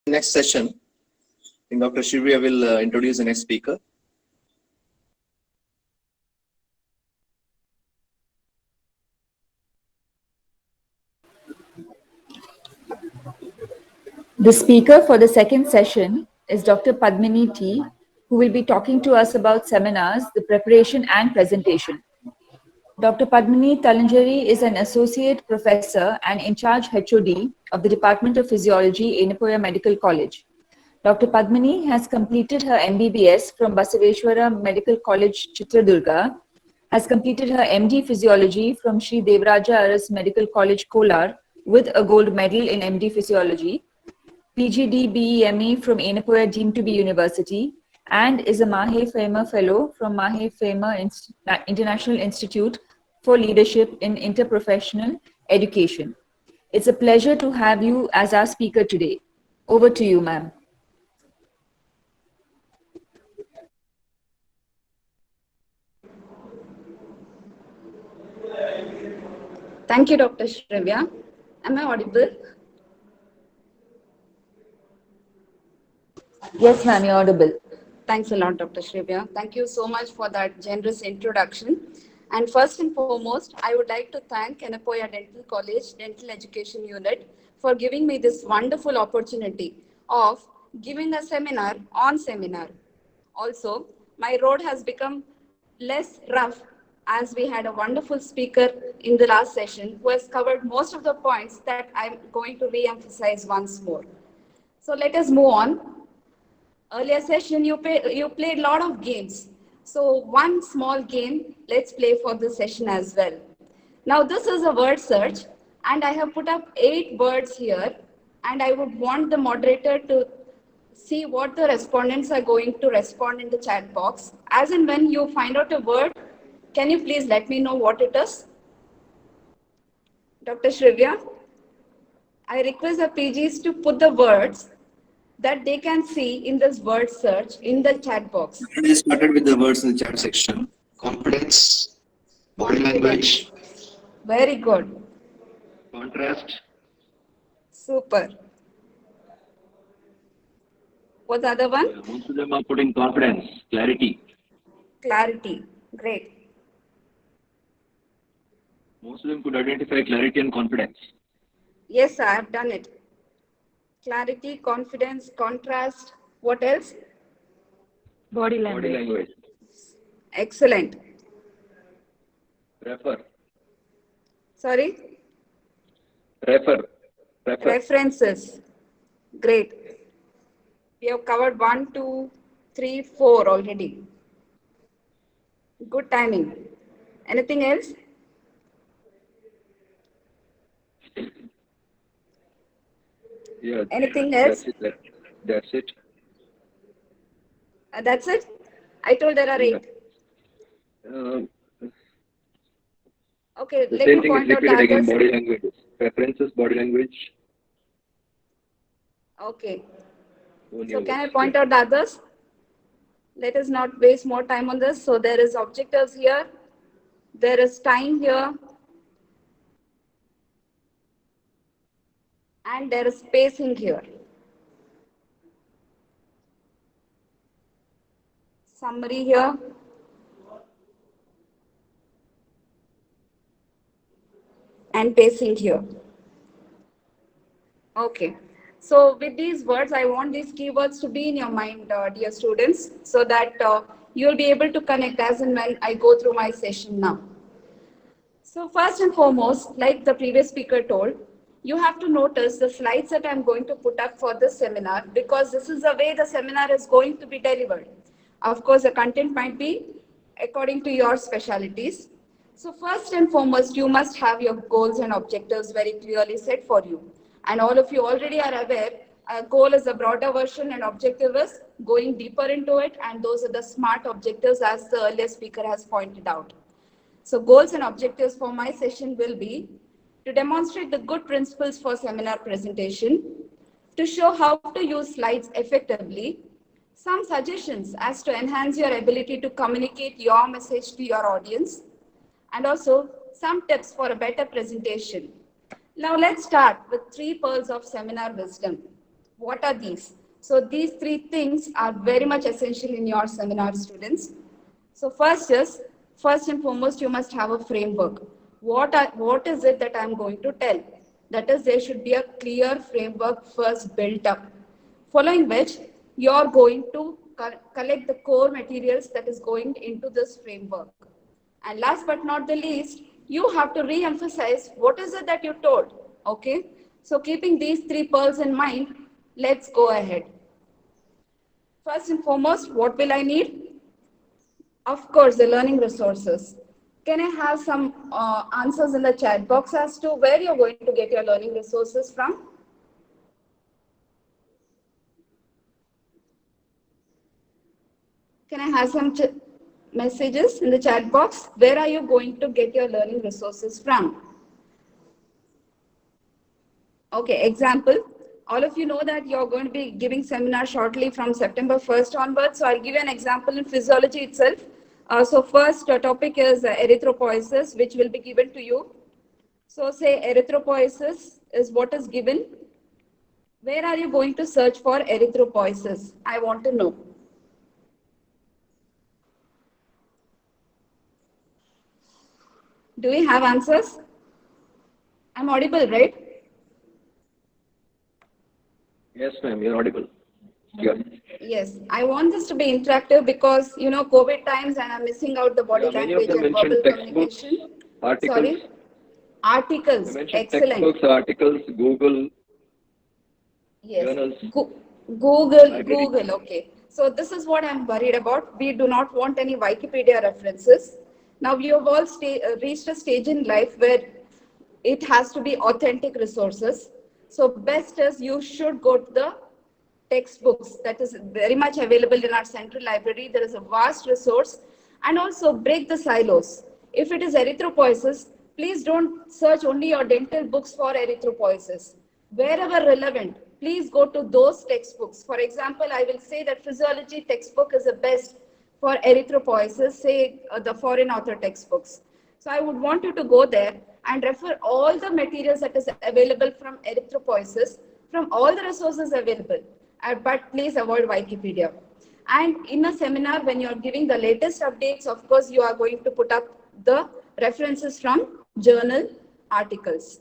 Next session, I think Dr. Shivya will introduce the next speaker. The speaker for the second session is Dr. Padmini T, who will be talking to us about seminars, the preparation and presentation. Dr. Padmini Talanjari is an associate professor and in charge HOD of the Department of Physiology, Enepoya Medical College. Dr. Padmini has completed her MBBS from Basaveshwara Medical College, Chitradurga, has completed her MD Physiology from Sri Devaraja Aras Medical College, Kolar, with a gold medal in MD Physiology, PGD BEME from Enepoya Deemed to be University, and is a Mahe Fema Fellow from Mahe Fema International Institute for Leadership in Interprofessional Education. It's a pleasure to have you as our speaker today. Over to you, ma'am. Thank you, Dr. Shrivya. Am I audible? Yes, ma'am, you're audible. Thanks a lot, Dr. Shrivya. Thank you so much for that generous introduction. And first and foremost, I would like to thank Enepoya Dental College Dental Education Unit for giving me this wonderful opportunity of giving a seminar on seminar. Also, my road has become less rough as we had a wonderful speaker in the last session who has covered most of the points that I'm going to re-emphasize once more. So let us move on. Earlier session, you played a lot of games. So one small game, let's play for this session as well. Now this is a word search and I have put up 8 words here and I would want the moderator to see what the respondents are going to respond in the chat box. As and when you find out a word, can you please let me know what it is? Dr. Shrivya, I request the PGs to put the words that they can see in this word search in the chat box. We started with the words in the chat section. Confidence, body language. Very good. Contrast. Super. What's the other one? Most of them are putting confidence, clarity. Clarity. Great. Most of them could identify clarity and confidence. Yes, I have done it. Clarity, confidence, contrast. What else? Body language. Body language. Excellent. Refer. Sorry? Refer. References. Great. We have covered 1, 2, 3, 4 already. Good timing. Anything else? Yeah. Anything else? That's it. That's it? I told there are 8. Okay, The let same me thing is point out the repeated again, others. body language. Preferences, body language. Okay. So can I point out the others? Let us not waste more time on this. So there is objectives here. There is time here. And there is spacing here. Summary here. And pacing here. Okay. So with these words, I want these keywords to be in your mind, dear students, so that you'll be able to connect as and when I go through my session now. So first and foremost, like the previous speaker told, you have to notice the slides that I'm going to put up for this seminar because this is the way the seminar is going to be delivered. Of course, the content might be according to your specialities. So first and foremost, you must have your goals and objectives very clearly set for you. And all of you already are aware, a goal is a broader version and objective is going deeper into it. And those are the SMART objectives as the earlier speaker has pointed out. So goals and objectives for my session will be to demonstrate the good principles for seminar presentation, to show how to use slides effectively, some suggestions as to enhance your ability to communicate your message to your audience, and also some tips for a better presentation. Now let's start with 3 pearls of seminar wisdom. What are these? So these three things are very much essential in your seminar, students. So first and foremost, you must have a framework. What is it that I'm going to tell? That is, there should be a clear framework first built up, following which you're going to collect the core materials that is going into this framework. And last but not the least, you have to re-emphasize what is it that you told, okay? So keeping these three pearls in mind, let's go ahead. First and foremost, what will I need? Of course, the learning resources. Can I have some answers in the chat box as to where you're going to get your learning resources from? Can I have some messages in the chat box? Where are you going to get your learning resources from? Okay, example. All of you know that you're going to be giving seminar shortly from September 1st onwards. So I'll give you an example in physiology itself. So first topic is erythropoiesis, which will be given to you. So say erythropoiesis is what is given. Where are you going to search for erythropoiesis? I want to know. Do we have answers? I'm audible, right? Yes, ma'am, you're audible. Yeah. Yes, I want this to be interactive because, you know, COVID times and I'm missing out the body Many of language them and mentioned verbal textbooks, communication. articles. Sorry? Articles, You mentioned excellent. textbooks, articles, Google, Yes. journals. Google, Library. okay. So this is what I'm worried about. We do not want any Wikipedia references. Now we have all reached a stage in life where it has to be authentic resources. So best is you should go to the textbooks that is very much available in our central library. There is a vast resource, and also break the silos. If it is erythropoiesis, please don't search only your dental books for erythropoiesis. Wherever relevant, please go to those textbooks. For example, I will say that physiology textbook is the best for erythropoiesis, say the foreign author textbooks. So I would want you to go there and refer all the materials that is available from erythropoiesis, from all the resources available, but please avoid Wikipedia. And in a seminar, when you're giving the latest updates, of course, you are going to put up the references from journal articles.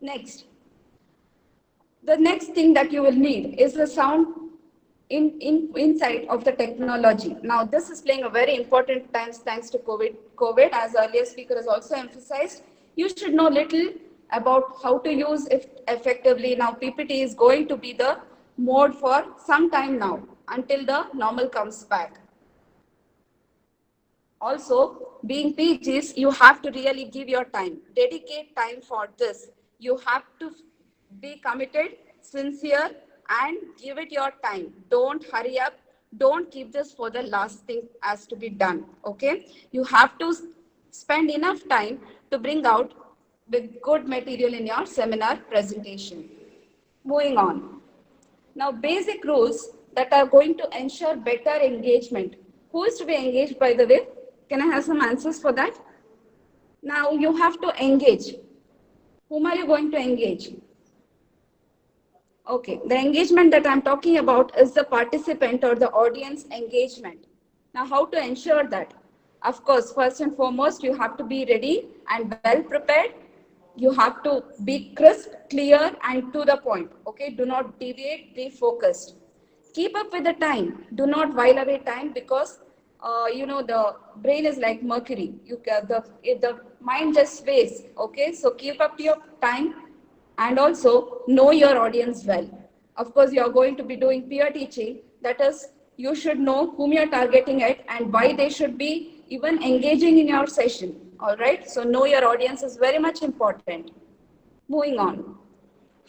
Next. The next thing that you will need is the sound inside of the technology. Now, this is playing a very important times thanks to COVID, as earlier speaker has also emphasized. You should know little about how to use it effectively. Now, PPT is going to be the mode for some time now until the normal comes back. Also, being PGs, you have to really give your time, dedicate time for this. You have to be committed, sincere, and give it your time. Don't hurry up. Don't keep this for the last thing as to be done. Okay? You have to spend enough time to bring out the good material in your seminar presentation. Moving on. Now, basic rules that are going to ensure better engagement. Who is to be engaged, by the way? Can I have some answers for that? Now, you have to engage. Whom are you going to engage? Okay, the engagement that I'm talking about is the participant or the audience engagement. Now, how to ensure that? Of course, first and foremost, you have to be ready and well prepared. You have to be crisp, clear, and to the point. Okay, do not deviate, be focused. Keep up with the time. Do not while away time because you know the brain is like mercury. The mind just sways. Okay, so keep up to your time and also know your audience well. Of course, you are going to be doing peer teaching. That is, you should know whom you're targeting at and why they should be even engaging in your session. All right, so know your audience is very much important. Moving on.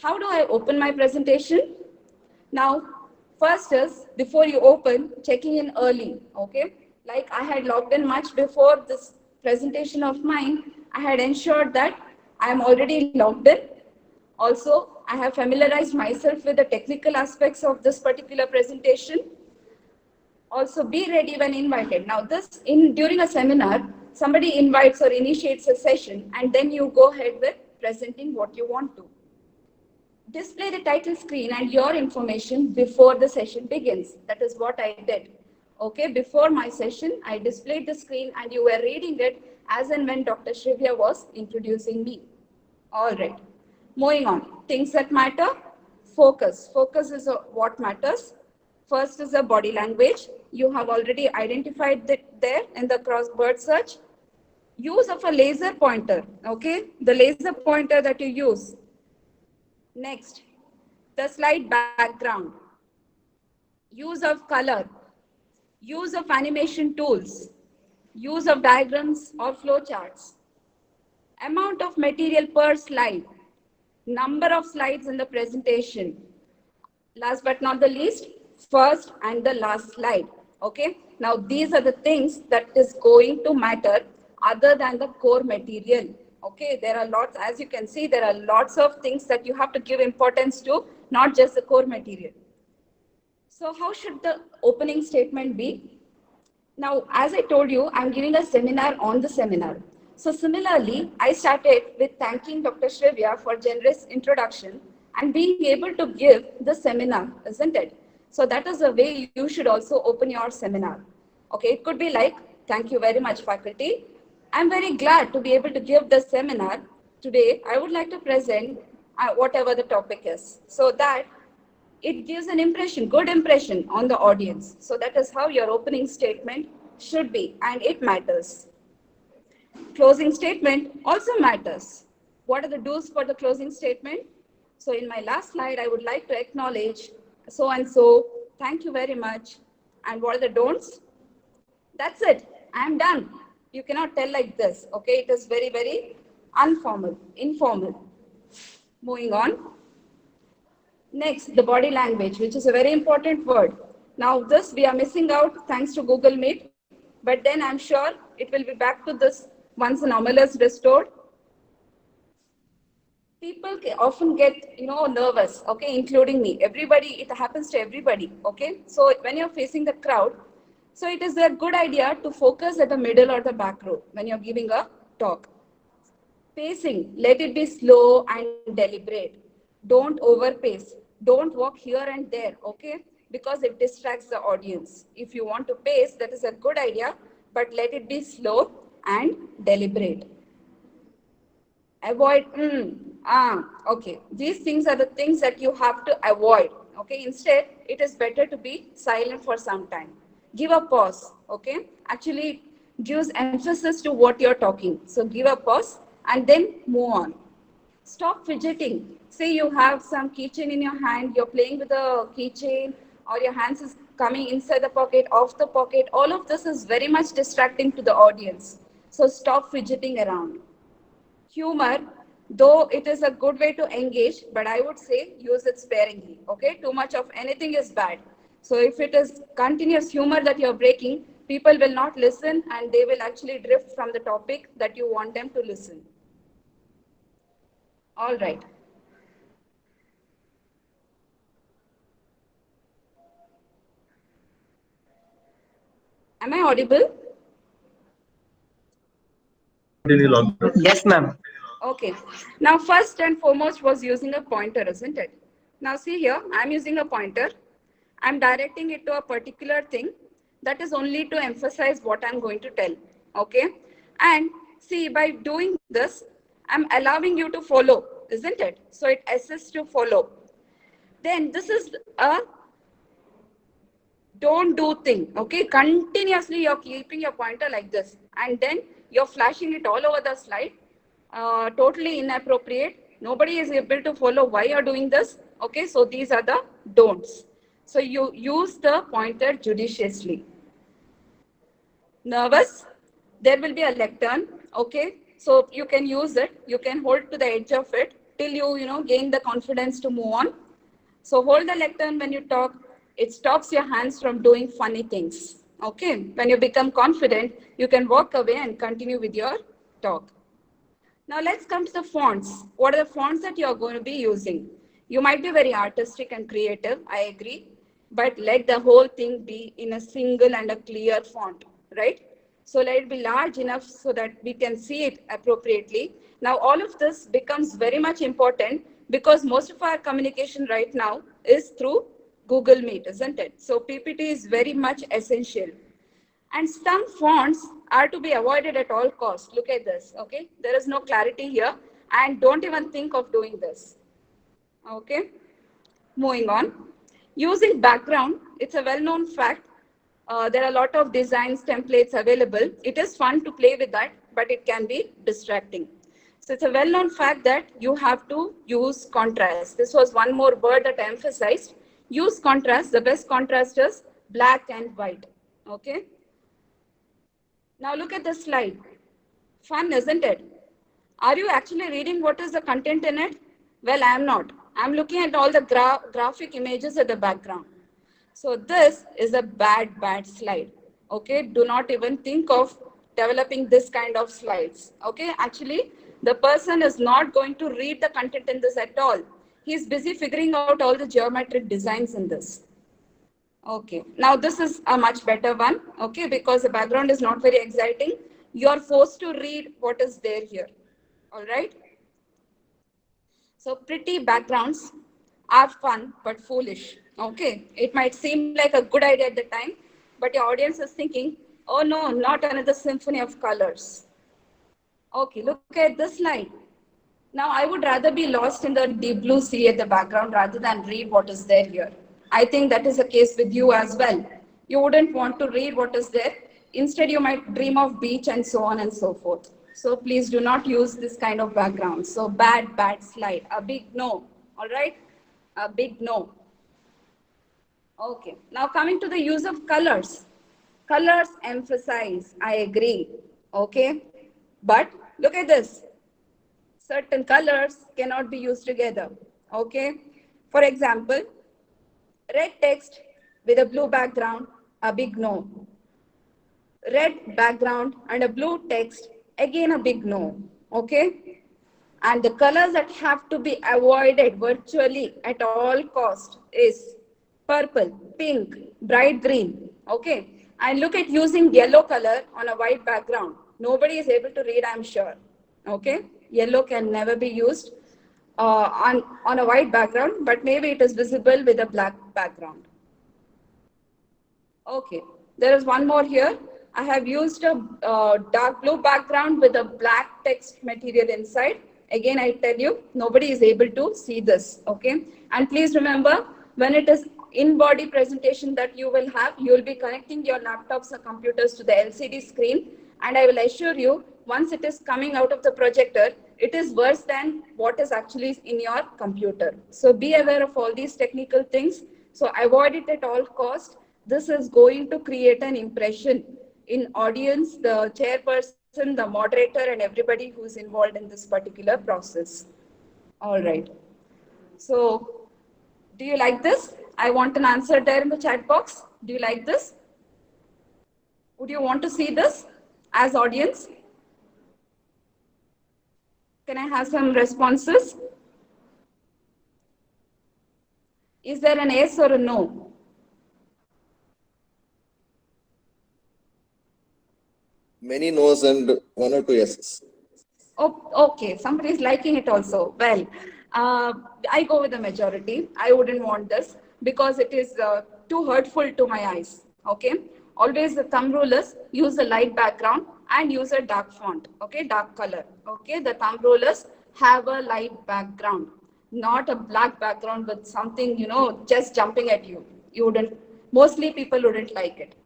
How do I open my presentation? Now, first is before you open, checking in early. Okay, like I had logged in much before this presentation of mine. I had ensured that I am already logged in. Also, I have familiarized myself with the technical aspects of this particular presentation. Also, be ready when invited. Now, during a seminar, somebody invites or initiates a session, and then you go ahead with presenting what you want to. display the title screen and your information before the session begins. That is what I did. Okay, before my session, I displayed the screen and you were reading it as and when Dr. Shrivya was introducing me. All right, moving on. Things that matter, focus. Focus is what matters. First is the body language. You have already identified that there in the crossword search. Use of a laser pointer, okay? The laser pointer that you use. Next, the slide background. Use of color. Use of animation tools. Use of diagrams or flowcharts. Amount of material per slide. Number of slides in the presentation. Last but not the least, first and the last slide. Okay. Now these are the things that is going to matter other than the core material. Okay. There are lots, as you can see, there are lots of things that you have to give importance to, not just the core material. So how should the opening statement be? Now, as I told you, I'm giving a seminar on the seminar. So similarly, I started with thanking Dr. Shrivya for generous introduction and being able to give the seminar, isn't it? So that is the way you should also open your seminar. Okay, it could be like, thank you very much, faculty. I'm very glad to be able to give the seminar. Today, I would like to present whatever the topic is, so that it gives an impression, good impression on the audience. So that is how your opening statement should be, and it matters. Closing statement also matters. What are the do's for the closing statement? So in my last slide, I would like to acknowledge so and so, thank you very much. And what are the don'ts? That's it, I'm done. You cannot tell like this, okay? It is very, very informal. Moving on. Next, the body language, which is a very important word. Now this we are missing out thanks to Google Meet, but then I'm sure it will be back to this once the normal is restored. People often get, nervous, okay, including me. Everybody, it happens to everybody, okay? So when you're facing the crowd, so it is a good idea to focus at the middle or the back row when you're giving a talk. Pacing, let it be slow and deliberate. Don't overpace. Don't walk here and there, okay? Because it distracts the audience. If you want to pace, that is a good idea, but let it be slow and deliberate. Avoid, okay. These things are the things that you have to avoid, okay? Instead, it is better to be silent for some time. Give a pause, okay? Actually, it gives emphasis to what you're talking. So give a pause and then move on. Stop fidgeting. Say you have some keychain in your hand, you're playing with a keychain, or your hands is coming inside the pocket, off the pocket. All of this is very much distracting to the audience. So stop fidgeting around. Humor, though it is a good way to engage, but I would say use it sparingly, okay? Too much of anything is bad. So if it is continuous humor that you're breaking, people will not listen and they will actually drift from the topic that you want them to listen. All right. Am I audible? Yes, ma'am. Okay. Now, first and foremost was using a pointer, isn't it? Now, see here, I'm using a pointer. I'm directing it to a particular thing that is only to emphasize what I'm going to tell. Okay. And see, by doing this, I'm allowing you to follow, isn't it? So it assists to follow. Then this is a don't do thing, okay? Continuously you're keeping your pointer like this and then you're flashing it all over the slide. Totally inappropriate. Nobody is able to follow why you're doing this, okay? So these are the don'ts. So you use the pointer judiciously. Nervous, there will be a lectern, okay? So you can use it, you can hold to the edge of it till you gain the confidence to move on. So hold the lectern when you talk. It stops your hands from doing funny things. Okay. When you become confident, you can walk away and continue with your talk. Now let's come to the fonts. What are the fonts that you're going to be using? You might be very artistic and creative, I agree, but let the whole thing be in a single and a clear font, right? So let it be large enough so that we can see it appropriately. Now all of this becomes very much important because most of our communication right now is through Google Meet, isn't it? So PPT is very much essential. And some fonts are to be avoided at all costs. Look at this, okay? There is no clarity here, and don't even think of doing this, okay? Moving on. Using background, it's a well-known fact. There are a lot of designs, templates available. It is fun to play with that, but it can be distracting. So it's a well-known fact that you have to use contrast. This was one more word that I emphasized. Use contrast. The best contrast is black and white, okay? Now look at this slide. Fun, isn't it? Are you actually reading what is the content in it? Well, I am not. I'm looking at all the graphic images at the background. So this is a bad slide. Okay, do not even think of developing this kind of slides. Okay, actually, the person is not going to read the content in this at all. He's busy figuring out all the geometric designs in this. Okay, now this is a much better one, okay, because the background is not very exciting. You're forced to read what is there here, all right? So pretty backgrounds are fun, but foolish, okay? It might seem like a good idea at the time, but your audience is thinking, oh no, not another symphony of colors. Okay, look at this slide. Now I would rather be lost in the deep blue sea at the background rather than read what is there here. I think that is the case with you as well. You wouldn't want to read what is there. Instead, you might dream of beach and so on and so forth. So please do not use this kind of background. So bad slide. A big no. All right? A big no. Okay. Now coming to the use of colors. Colors emphasize. I agree. Okay. But look at this. Certain colors cannot be used together. Okay. For example, red text with a blue background, a big no. Red background and a blue text, again a big no. Okay? And the colors that have to be avoided virtually at all cost is purple, pink, bright green. Okay? And look at using yellow color on a white background. Nobody is able to read, I'm sure. Okay? Yellow can never be used on a white background, but maybe it is visible with a black background. Okay, there is one more here. I have used a dark blue background with a black text material inside. Again, I tell you, nobody is able to see this, okay? And please remember, when it is in-body presentation that you will have, you will be connecting your laptops or computers to the LCD screen. And I will assure you, once it is coming out of the projector, it is worse than what is actually in your computer. So be aware of all these technical things. So avoid it at all costs. This is going to create an impression in audience, the chairperson, the moderator, and everybody who's involved in this particular process. All right. So do you like this? I want an answer there in the chat box. Do you like this? Would you want to see this as audience? Can I have some responses? Is there an yes or a no? Many no's and one or two yeses. Oh, okay, somebody is liking it also. Well, I go with the majority. I wouldn't want this because it is too hurtful to my eyes. Okay, always the thumb rule is use a light background and use a dark font. Okay, dark color. Okay, the thumb rule is have a light background, not a black background with something, you know, just jumping at you. You wouldn't, mostly people wouldn't like it.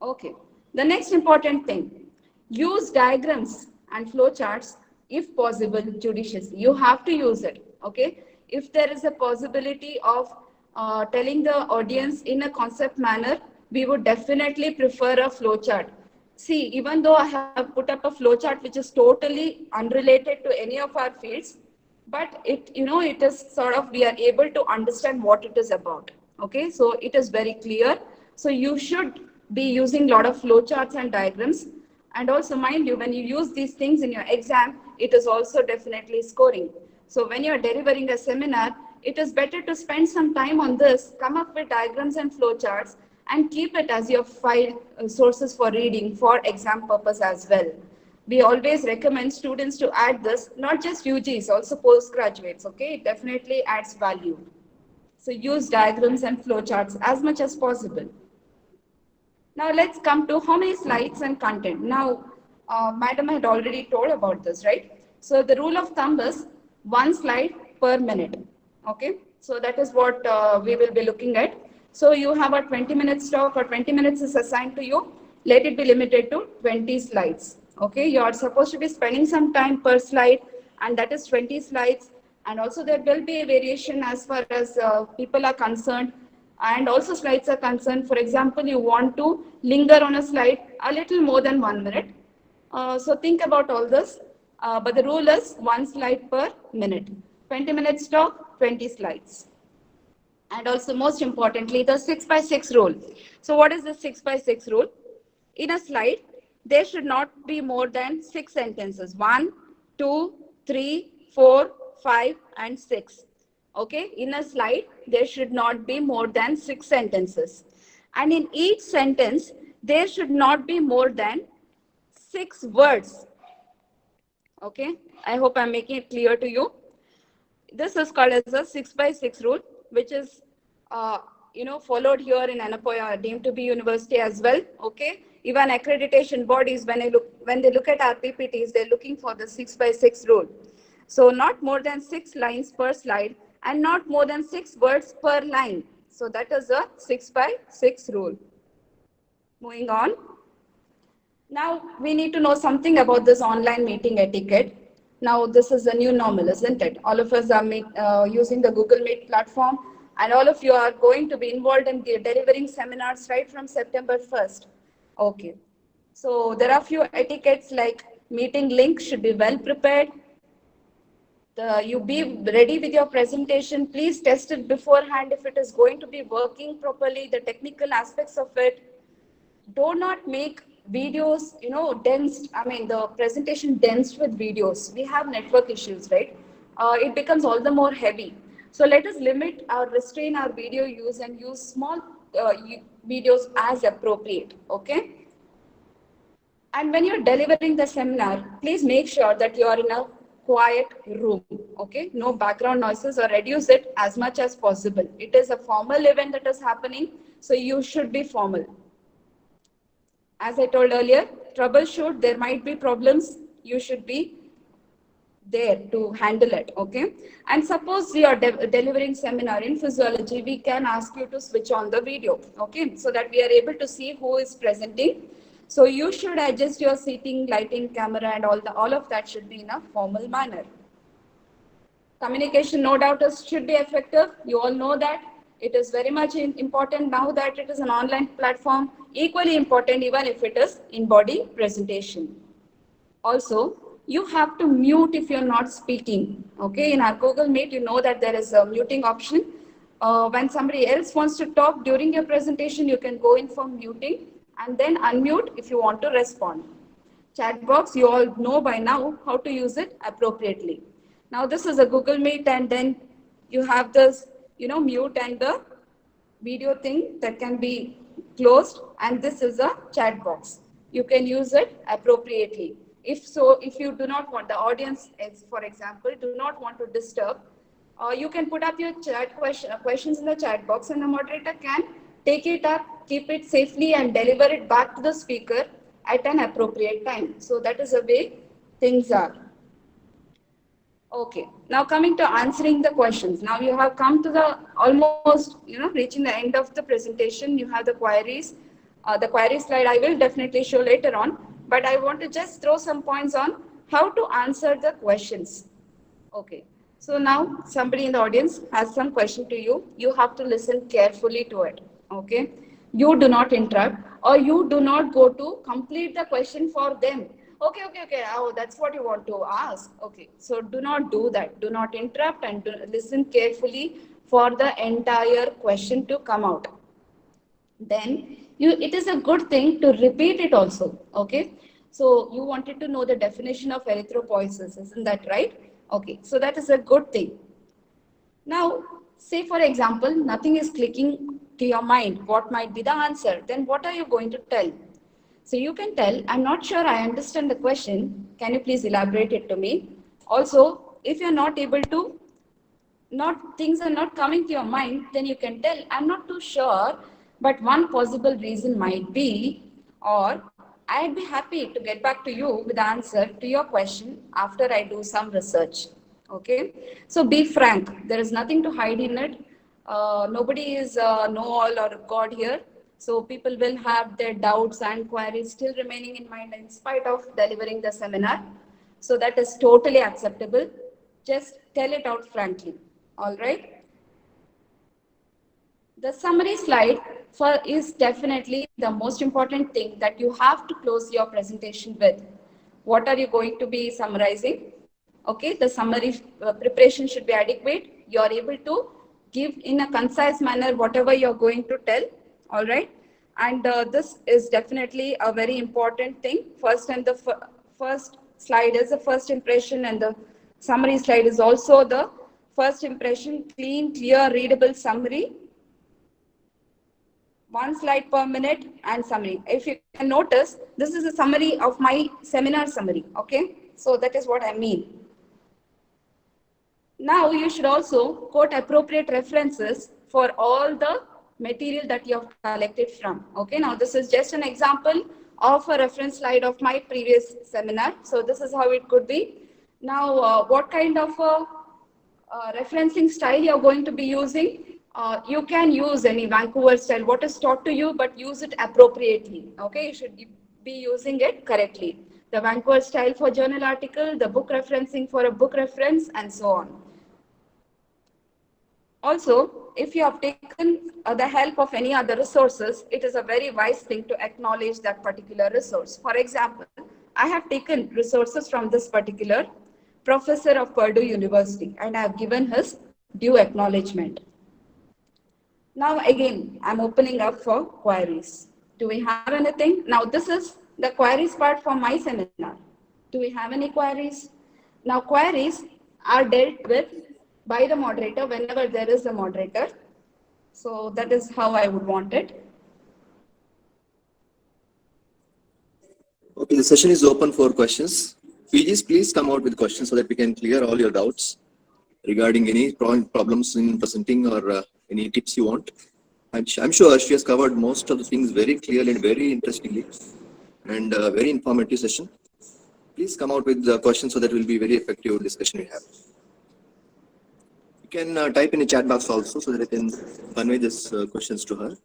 Okay, the next important thing, use diagrams and flowcharts if possible judiciously. You have to use it, okay? If there is a possibility of telling the audience in a concept manner, we would definitely prefer a flowchart. See, even though I have put up a flowchart which is totally unrelated to any of our fields, but it, you know, it is sort of, we are able to understand what it is about, okay? So it is very clear. So you should be using a lot of flowcharts and diagrams. And also mind you, when you use these things in your exam, it is also definitely scoring. So when you're delivering a seminar, it is better to spend some time on this, come up with diagrams and flowcharts, and keep it as your file sources for reading for exam purpose as well. we always recommend students to add this, not just UGs, also postgraduates, okay? It definitely adds value. So use diagrams and flowcharts as much as possible. Now let's come to how many slides and content. Now, madam had already told about this, right? So the rule of thumb is 1 slide per minute, okay? So that is what we will be looking at. So you have a 20-minute talk or 20 minutes is assigned to you. Let it be limited to 20 slides, okay? You are supposed to be spending some time per slide, and that is 20 slides. And also there will be a variation as far as people are concerned, and also slides are concerned. For example, you want to linger on a slide a little more than 1 minute. So think about all this. But the rule is 1 slide per minute. 20 minutes talk, 20 slides. And also most importantly, the 6x6 rule. So what is the 6x6 rule? In a slide, there should not be more than 6 sentences. 1, 2, 3, 4, 5, and 6. Okay, in a slide, there should not be more than 6 sentences. And in each sentence, there should not be more than 6 words. Okay, I hope I'm making it clear to you. This is called as a 6x6 rule, which is followed here in Anapoya, deemed to be university as well. Okay, even accreditation bodies, when they look at our PPTs, they're looking for the 6x6 rule. So not more than 6 lines per slide, and not more than 6 words per line. So that is a 6x6 rule. Moving on. Now we need to know something about this online meeting etiquette. Now this is a new normal, isn't it? All of us are using the Google Meet platform, and all of you are going to be involved in delivering seminars right from September 1st. Okay. So there are few etiquettes like meeting link should be well prepared. You be ready with your presentation. Please test it beforehand if it is going to be working properly, the technical aspects of it. Do not make videos, dense. I mean, the presentation dense with videos. We have network issues, right? It becomes all the more heavy. So let us limit or restrain our video use and use small videos as appropriate, okay? And when you're delivering the seminar, please make sure that you are in a quiet room, okay? No background noises, or reduce it as much as possible. It is a formal event that is happening, so you should be formal. As I told earlier, troubleshoot, there might be problems, you should be there to handle it, okay? And suppose you are delivering seminar in physiology, we can ask you to switch on the video, okay? So that we are able to see who is presenting. So you should adjust your seating, lighting, camera, and all of that should be in a formal manner. Communication, no doubt, should be effective. You all know that. It is very much important now that it is an online platform. Equally important even if it is in-body presentation. Also, you have to mute if you're not speaking. Okay, in our Google Meet, you know that there is a muting option. When somebody else wants to talk during your presentation, you can go in for muting and then unmute if you want to respond. Chat box, you all know by now how to use it appropriately. Now this is a Google Meet, and then you have this, mute and the video thing that can be closed, and this is a chat box. You can use it appropriately. If you do not want the audience, for example, do not want to disturb, you can put up your questions in the chat box, and the moderator can take it up, keep it safely, and deliver it back to the speaker at an appropriate time. So that is the way things are. Okay, now coming to answering the questions. Now you have come to the almost, reaching the end of the presentation. You have the queries. The query slide I will definitely show later on, but I want to just throw some points on how to answer the questions. Okay, so now somebody in the audience has some question to you. You have to listen carefully to it. Okay, you do not interrupt, or you do not go to complete the question for them. Okay. Oh, that's what you want to ask. Okay, so do not do that. Do not interrupt, and listen carefully for the entire question to come out. Then it is a good thing to repeat it also. Okay, so you wanted to know the definition of erythropoiesis, isn't that right? Okay, so that is a good thing. Now, say for example, nothing is clicking to your mind. What might be the answer? Then what are you going to tell? So you can tell, I'm not sure I understand the question. Can you please elaborate it to me? Also, if you're not able to, things are not coming to your mind, then you can tell, I'm not too sure, but one possible reason might be, or I'd be happy to get back to you with the answer to your question after I do some research. Okay, so be frank. There is nothing to hide in it. Nobody is know-all or God here. So people will have their doubts and queries still remaining in mind in spite of delivering the seminar. So that is totally acceptable. Just tell it out frankly. All right. The summary slide is definitely the most important thing that you have to close your presentation with. What are you going to be summarizing? Okay, the summary preparation should be adequate. You are able to give in a concise manner whatever you're going to tell. All right. And this is definitely a very important thing. First slide is the first impression, and the summary slide is also the first impression, clean, clear, readable summary. 1 slide per minute and summary. If you can notice, this is a summary of my seminar summary. Okay, so that is what I mean. Now you should also quote appropriate references for all the material that you have collected from. Okay, now this is just an example of a reference slide of my previous seminar. So this is how it could be. Now, what kind of referencing style you're going to be using? You can use any Vancouver style, what is taught to you, but use it appropriately. Okay, you should be using it correctly. The Vancouver style for journal article, the book referencing for a book reference, and so on. Also, if you have taken the help of any other resources, it is a very wise thing to acknowledge that particular resource. For example, I have taken resources from this particular professor of Purdue University, and I have given his due acknowledgement. Now again, I'm opening up for queries. Do we have anything? Now this is the queries part for my seminar. Do we have any queries? Now queries are dealt with by the moderator whenever there is a moderator. So that is how I would want it. Okay, the session is open for questions. PGs, please come out with questions so that we can clear all your doubts regarding any problems in presenting or any tips you want. I'm sure she has covered most of the things very clearly and very interestingly, and very informative session. Please come out with the questions so that will be very effective discussion we have. You can type in a chat box also so that I can convey these questions to her.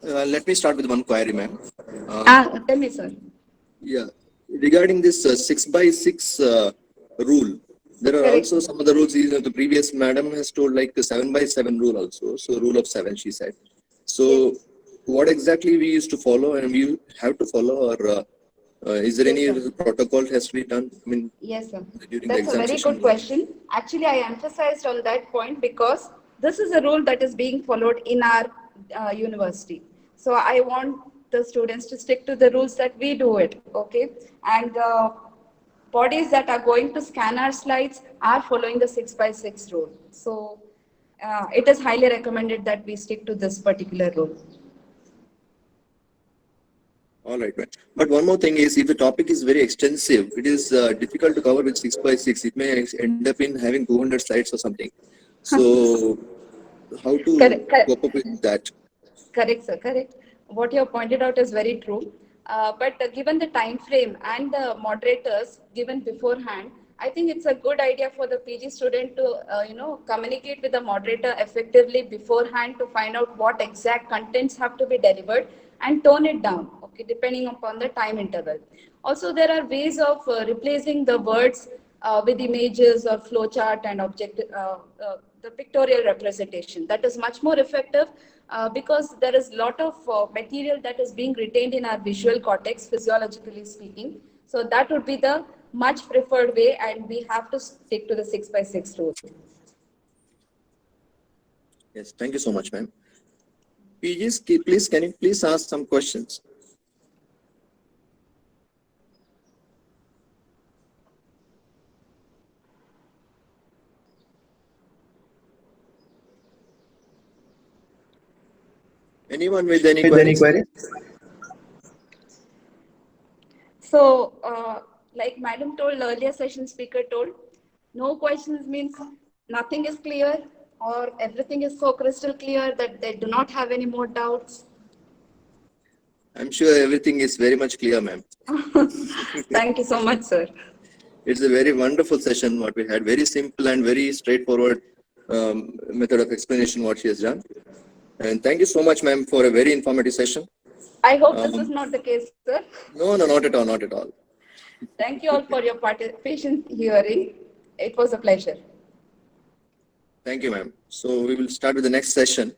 Let me start with one query, ma'am. Tell me, sir. Yeah, regarding this 6x6 rule, there are Correct. also some other rules. The previous madam has told like the 7x7 rule also. So rule of 7, she said. So Yes. what exactly we used to follow, and we have to follow, or is there Yes, any sir. protocol has to be done? I mean, Yes, sir. during the That's a exam very session. good question. Actually, I emphasized on that point because this is a rule that is being followed in our university. So I want the students to stick to the rules that we do it, okay? And bodies that are going to scan our slides are following the 6x6 rule. So it is highly recommended that we stick to this particular rule. All right, right. But one more thing is, if the topic is very extensive, it is difficult to cover with 6x6. It may end up in having 200 slides or something. So, how to Correct, correct. cope up with that? Correct, sir. Correct. What you have pointed out is very true. But given the time frame and the moderators given beforehand, I think it's a good idea for the PG student to, communicate with the moderator effectively beforehand to find out what exact contents have to be delivered and tone it down, okay, depending upon the time interval. Also, there are ways of replacing the words with images or flowchart and the pictorial representation. That is much more effective because there is a lot of material that is being retained in our visual cortex, physiologically speaking. So that would be the much preferred way, and we have to stick to the 6x6 rule. Yes, thank you so much, ma'am. PGs, please, can you please ask some questions? Anyone with any With any queries? queries? So, like Madam told, earlier session speaker told, no questions means nothing is clear or everything is so crystal clear that they do not have any more doubts. I'm sure everything is very much clear, ma'am. Thank you so much, sir. It's a very wonderful session what we had. Very simple and very straightforward method of explanation what she has done. And thank you so much, ma'am, for a very informative session. I hope this is not the case, sir. No, not at all, not at all. Thank you all for your participation hearing. It was a pleasure. Thank you, ma'am. So we will start with the next session.